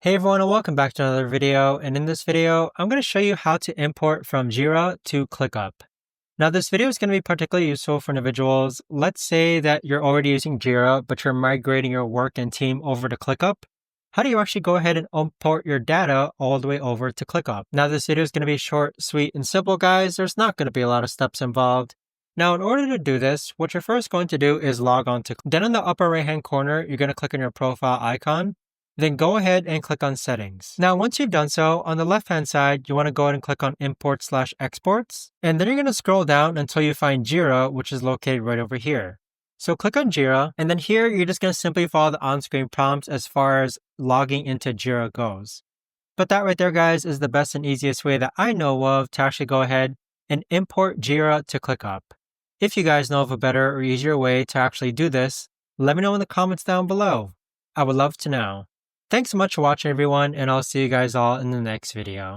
Hey everyone, and welcome back to another video. And in this video, I'm going to show you how to import from Jira to ClickUp. Now, this video is going to be particularly useful for individuals. Let's say that you're already using Jira, but you're migrating your work and team over to ClickUp. How do you actually go ahead and import your data all the way over to ClickUp? Now, this video is going to be short, sweet, and simple, guys. There's not going to be a lot of steps involved. Now, in order to do this, what you're first going to do is log on to. Then in the upper right-hand corner, you're going to click on your profile icon. Then go ahead and click on Settings. Now, once you've done so, on the left-hand side, you want to go ahead and click on Import/Exports. And then you're going to scroll down until you find Jira, which is located right over here. So click on Jira, and then here, you're just going to simply follow the on-screen prompts as far as logging into Jira goes. But that right there, guys, is the best and easiest way that I know of to actually go ahead and import Jira to ClickUp. If you guys know of a better or easier way to actually do this, let me know in the comments down below. I would love to know. Thanks so much for watching, everyone, and I'll see you guys all in the next video.